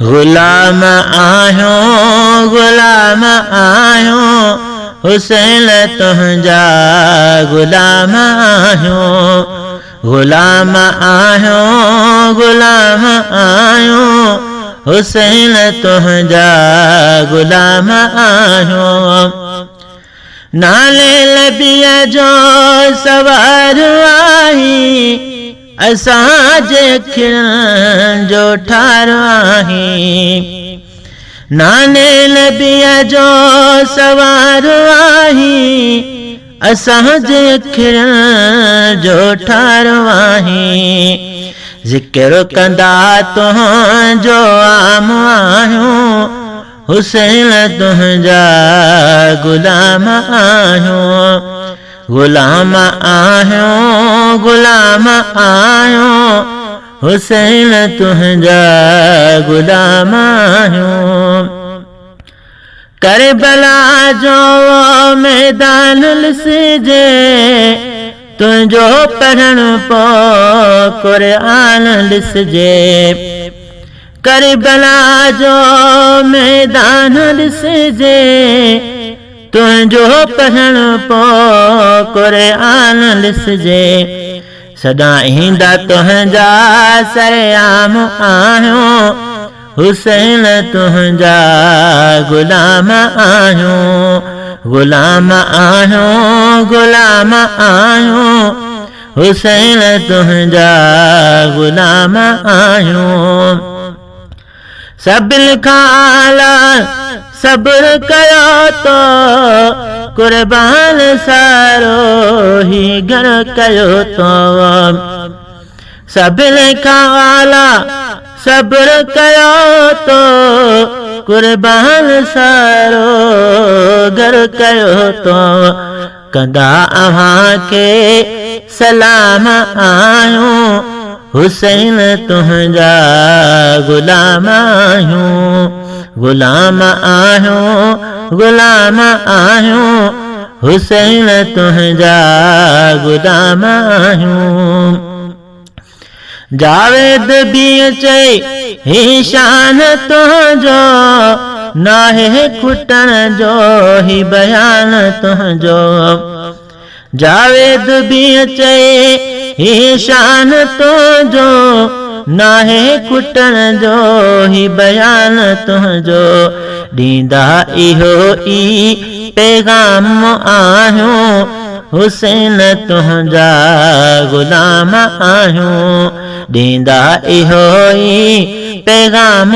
गुलाम आहियूं गुलाम आहियूं हुसैन तुंहिंजा गुलाम आहियूं गुलाम आहियूं गुलाम आहियूं हुसैन तुंहिंजा गुलाम आहियूं नाले नबीअ जो सवार आहीं असांजे खिड़नि जो ठार आहीं नाने नबीअ जो सवार आहीं असांजे खिड़नि जो ठार आहीं ज़िक्र कंदा तुंहिंजो आम आहियूं हुसैन तुंहिंजा गुलाम आहियूं गुलाम आहियूं गुलाम आहियूं हुसैन तुंहिंजा गुलाम आहियूं करबला जो मैदान ॾिसिजे तुंहिंजो पढ़णु पोइ क़ुरान ॾिसिजे करबला जो मैदान ॾिसिजे तुंहिंजो पढ़णु पोइ क़ुरान ॾिसिजे सदा ईंदा तुंहिंजा सरेआम आहियूं हुसैन तुंहिंजा गुलाम आहियूं गुलाम आहियूं गुलाम आहियूं हुसैन तुंहिंजा गुलाम आहियूं सभिनि खां आला सब्र कयो तो कुर्बान सारो ही घर कयो तो सभिनि खां आला सब्र कयो तो कुर्बान सारो घर कयो तो कंदा अव्हां के सलाम आहियूं हुसैन तुंहिंजा गुलाम आहियूं गुलाम आहियूं गुलाम आहियूं हुसैन तुंहिंजा गुलाम आहियूं जावेद बि चई ही शान तुंहिंजो नाहे खुटण जो ही बयान तुंहिंजो जावेद बि चई ही शान तुंहिंजो नाहे खुटण जो ही बयान तुंहिंजो ॾींदा इहो ई पैगाम आहियूं हुसैन तुंहिंजा गुलाम आहियूं ॾींदा इहो ई पैगाम